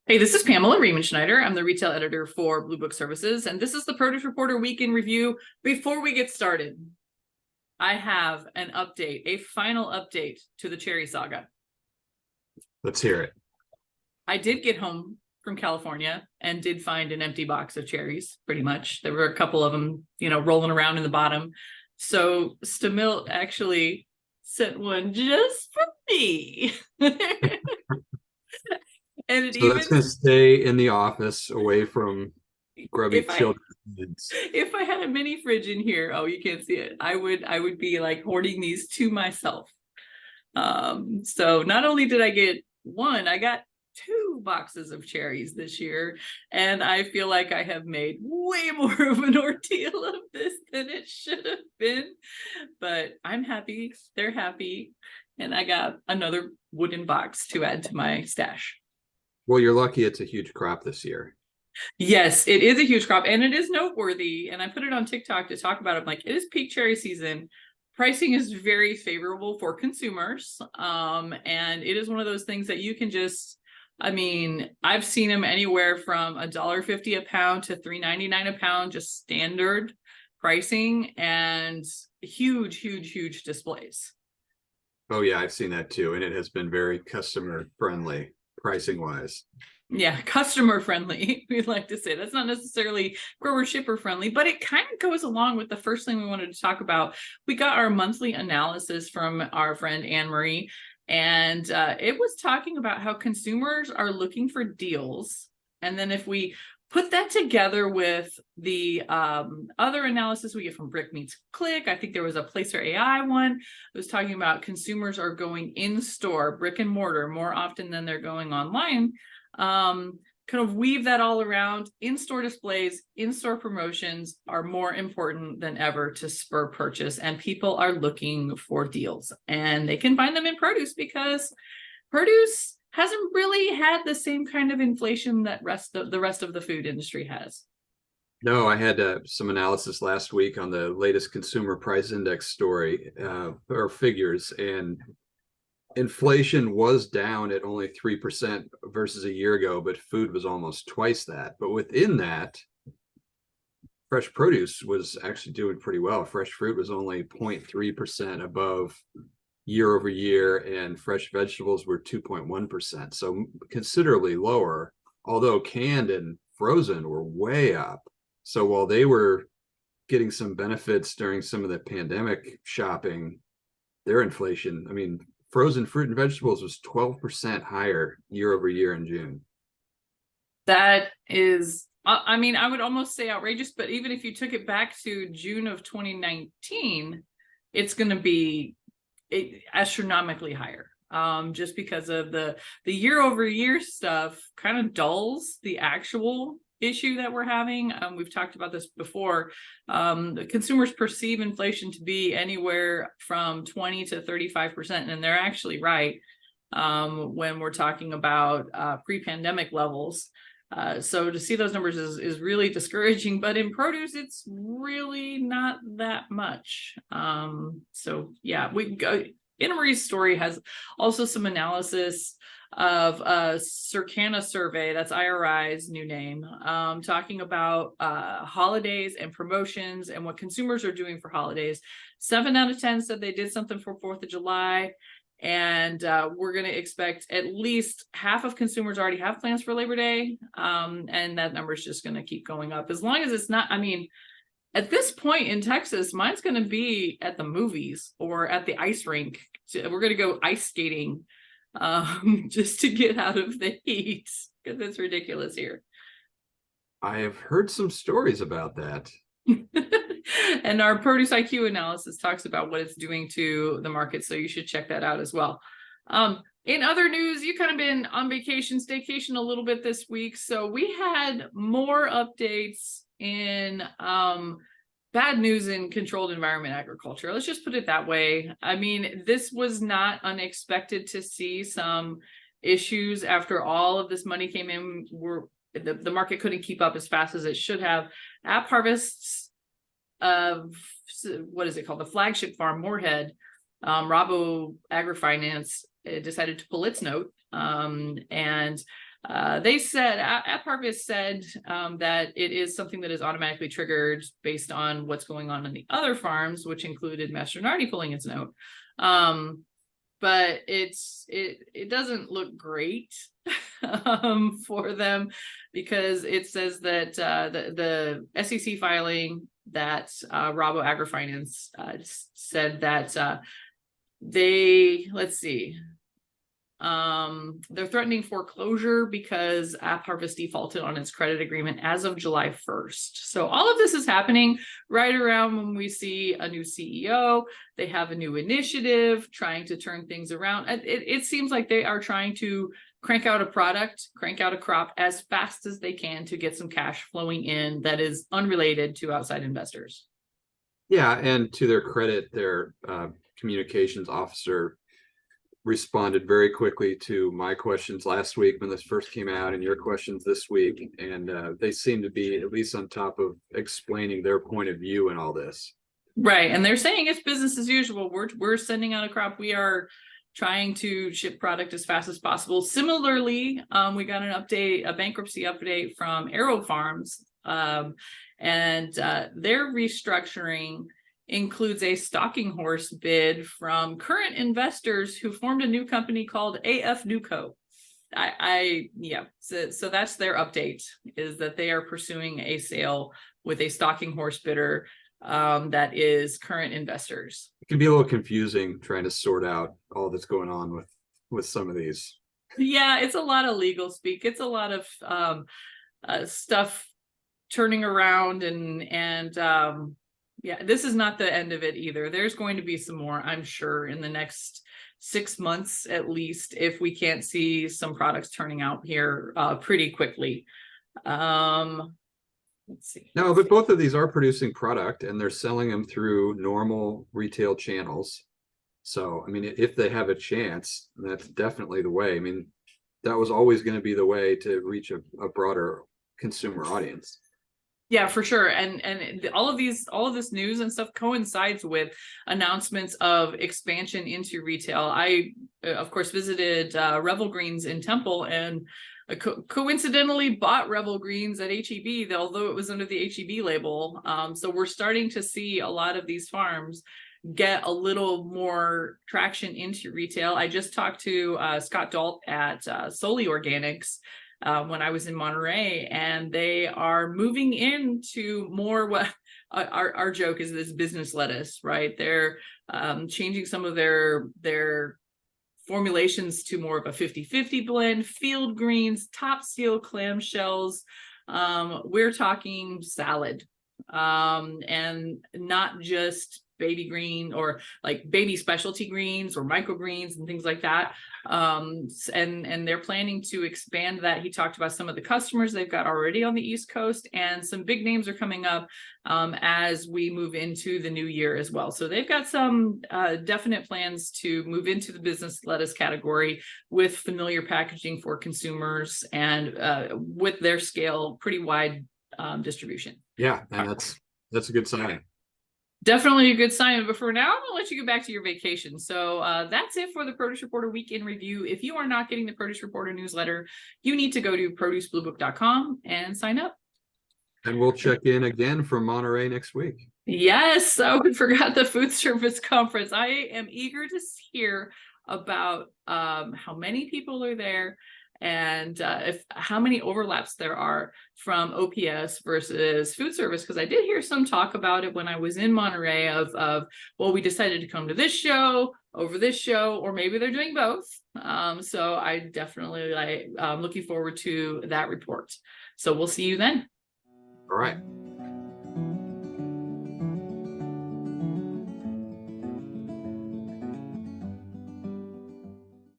Hey, this is Pamela Riemenschneider. I'm the retail editor for Blue Book Services, and this is the Produce Reporter Week in Review. Before we get started, I have an update, a final update to the Cherry Saga. Let's hear it. I did get home from California and did find an empty box of cherries, pretty much. There were a couple of them, rolling around in the bottom. So Stamil actually sent one just for me. And it So that's even going to stay in the office away from grubby if I children's kids. if I had a mini fridge in here, oh, you can't see it. I would be like hoarding these to myself. So not only did I get one, I got 2 boxes of cherries this year, and I feel like I have made way more of an ordeal of this than it should have been. But I'm happy, they're happy, and I got another wooden box to add to my stash. Well, you're lucky it's a huge crop this year. Yes, it is a huge crop, and it is noteworthy. And I put it on TikTok to talk about it. I'm like, it is peak cherry season. Pricing is very favorable for consumers. And it is one of those things that you can just, I've seen them anywhere from $1.50 a pound to $3.99 a pound, just standard pricing, and huge, huge, huge displays. Oh, yeah, I've seen that too. And it has been very customer friendly pricing wise. Yeah, customer friendly. We'd like to say that's not necessarily grower shipper friendly, but it kind of goes along with the first thing we wanted to talk about. We got our monthly analysis from our friend Anne Marie, and it was talking about how consumers are looking for deals. And then if we put that together with the other analysis we get from Brick Meets Click, I think there was a Placer AI one. It was talking about consumers are going in store, brick and mortar, more often than they're going online. Kind of weave that all around. In-store displays, in-store promotions are more important than ever to spur purchase, and people are looking for deals, and they can find them in produce because produce hasn't really had the same kind of inflation that the rest of the food industry has. No, I had some analysis last week on the latest consumer price index story or figures, and inflation was down at only 3% versus a year ago, but food was almost twice that. But within that, fresh produce was actually doing pretty well. Fresh fruit was only 0.3% above year over year, and fresh vegetables were 2.1%. So considerably lower, although canned and frozen were way up. So while they were getting some benefits during some of the pandemic shopping, their inflation, frozen fruit and vegetables was 12% higher year over year in June. That is, I would almost say outrageous, but even if you took it back to June of 2019, it's going to be astronomically higher. Just because of the year over year stuff kind of dulls the actual issue that we're having. We've talked about this before. The consumers perceive inflation to be anywhere from 20 to 35%, and they're actually right when we're talking about pre-pandemic levels. So to see those numbers is really discouraging, but in produce, it's really not that much. So yeah, Anna Marie's story has also some analysis of a Circana survey, that's IRI's new name, talking about holidays and promotions and what consumers are doing for holidays. 7 out of 10 said they did something for 4th of July. And we're going to expect at least half of consumers already have plans for Labor Day. And that number is just going to keep going up as long as it's not, at this point in Texas, mine's going to be at the movies or at the ice rink. We're going to go ice skating just to get out of the heat because it's ridiculous here. I have heard some stories about that. And our Produce IQ analysis talks about what it's doing to the market, so you should check that out as well. In other news, you've kind of been on vacation, staycation a little bit this week, so we had more updates in bad news in controlled environment agriculture. Let's just put it that way. This was not unexpected to see some issues after all of this money came in. The market couldn't keep up as fast as it should have. App harvests of what is it called? The flagship farm, Moorhead, Rabo AgriFinance decided to pull its note, and They said, App Harvest said that it is something that is automatically triggered based on what's going on in the other farms, which included Mastronardi pulling its note. But it doesn't look great for them, because it says that the SEC filing that Rabo AgriFinance said that let's see, they're threatening foreclosure because App Harvest defaulted on its credit agreement as of July 1st. So all of this is happening right around when we see a new CEO. They have a new initiative trying to turn things around. It seems like they are trying to crank out a product, crank out a crop as fast as they can to get some cash flowing in that is unrelated to outside investors. Yeah, and to their credit, their communications officer responded very quickly to my questions last week when this first came out, and your questions this week, and they seem to be at least on top of explaining their point of view in all this. Right, and they're saying it's business as usual. We're sending out a crop. We are trying to ship product as fast as possible. Similarly, we got an update, a bankruptcy update from Arrow Farms, and their restructuring includes a stalking horse bid from current investors who formed a new company called AF Newco. So that's their update, is that they are pursuing a sale with a stalking horse bidder that is current investors. It can be a little confusing trying to sort out all that's going on with some of these. Yeah, it's a lot of legal speak. It's a lot of stuff turning around, and yeah, this is not the end of it either. There's going to be some more, I'm sure, in the next 6 months at least, if we can't see some products turning out here pretty quickly. Let's see. No, but both of these are producing product, and they're selling them through normal retail channels. So, I mean, if they have a chance, that's definitely the way. I mean, that was always going to be the way to reach a broader consumer audience. Yeah, for sure. And all of this news and stuff coincides with announcements of expansion into retail. I, of course, visited Revel Greens in Temple, and coincidentally bought Revel Greens at HEB, although it was under the HEB label. So we're starting to see a lot of these farms get a little more traction into retail. I just talked to Scott Dalt at Solely Organics when I was in Monterey, and they are moving into more what our joke is, this business lettuce, right? They're changing some of their formulations to more of a 50-50 blend, field greens, top seal clamshells. We're talking salad, and not just baby green or like baby specialty greens or microgreens and things like that. And they're planning to expand that. He talked about some of the customers they've got already on the East Coast, and some big names are coming up as we move into the new year as well. So they've got some definite plans to move into the business lettuce category with familiar packaging for consumers, and with their scale, pretty wide distribution. Yeah, and that's a good sign. Definitely a good sign. But for now, I'm going to let you get back to your vacation. So that's it for the Produce Reporter Week in Review. If you are not getting the Produce Reporter newsletter, you need to go to producebluebook.com and sign up. And we'll check in again from Monterey next week. Yes. Oh, we forgot the food service conference. I am eager to hear about how many people are there, and how many overlaps there are from OPS versus food service, because I did hear some talk about it when I was in Monterey of well, we decided to come to this show over this show, or maybe they're doing both. So I definitely looking forward to that report. So we'll see you then. All right.